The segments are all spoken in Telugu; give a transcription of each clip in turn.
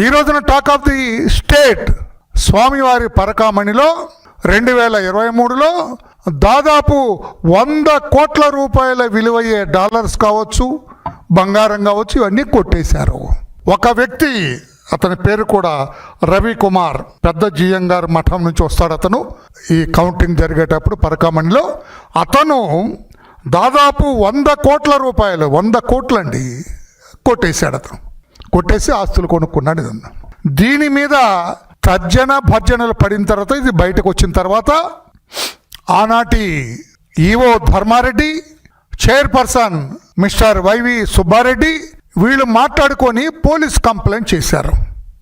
ఈ రోజున టాక్ ఆఫ్ ది స్టేట్ స్వామివారి పరకామణిలో 2023లో దాదాపు 100 కోట్ల రూపాయల విలువయ్యే డాలర్స్ కావచ్చు, బంగారం కావచ్చు, ఇవన్నీ కొట్టేశారు. ఒక వ్యక్తి, అతని పేరు కూడా రవికుమార్, పెద్ద జియంగార్ మఠం నుంచి వస్తాడు. అతను ఈ కౌంటింగ్ జరిగేటప్పుడు పరకామణిలో అతను దాదాపు 100 కోట్ల రూపాయలు, 100 కోట్లండి కొట్టేశాడు. అతను కొట్టేసి ఆస్తులు కొనుక్కున్నాడు. దీని మీద తర్జన భర్జనలు పడిన తర్వాత, ఇది బయటకు వచ్చిన తర్వాత ఆనాటి EO Dharma Reddy, chairperson mister YV Subba Reddy వీళ్ళు మాట్లాడుకొని పోలీస్ కంప్లైంట్ చేశారు.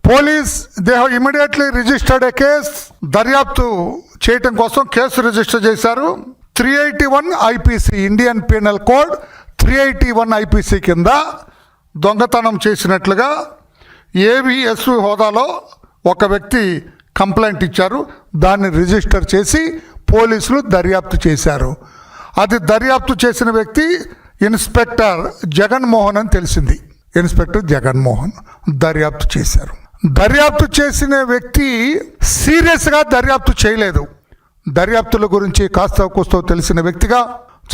Police they have immediately registered a case. దర్యాప్తు చేయటం కోసం కేసు రిజిస్టర్ చేశారు. 381 IPC, Indian penal code 381 IPC కింద దొంగతనం చేసినట్లుగా ఏవిఎస్వి హోదాలో ఒక వ్యక్తి కంప్లైంట్ ఇచ్చారు. దాన్ని రిజిస్టర్ చేసి పోలీసులు దర్యాప్తు చేశారు. అది దర్యాప్తు చేసిన వ్యక్తి ఇన్స్పెక్టర్ జగన్మోహన్ అని తెలిసింది. ఇన్స్పెక్టర్ జగన్మోహన్ దర్యాప్తు చేశారు. దర్యాప్తు చేసిన వ్యక్తి సీరియస్గా దర్యాప్తు చేయలేదు. దర్యాప్తుల గురించి కాస్త కూస్తో తెలిసిన వ్యక్తిగా,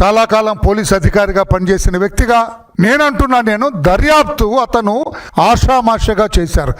చాలా కాలం పోలీస్ అధికారిగా పనిచేసిన వ్యక్తిగా నేను దర్యాప్తు అతను ఆషామాషగా చేశారు.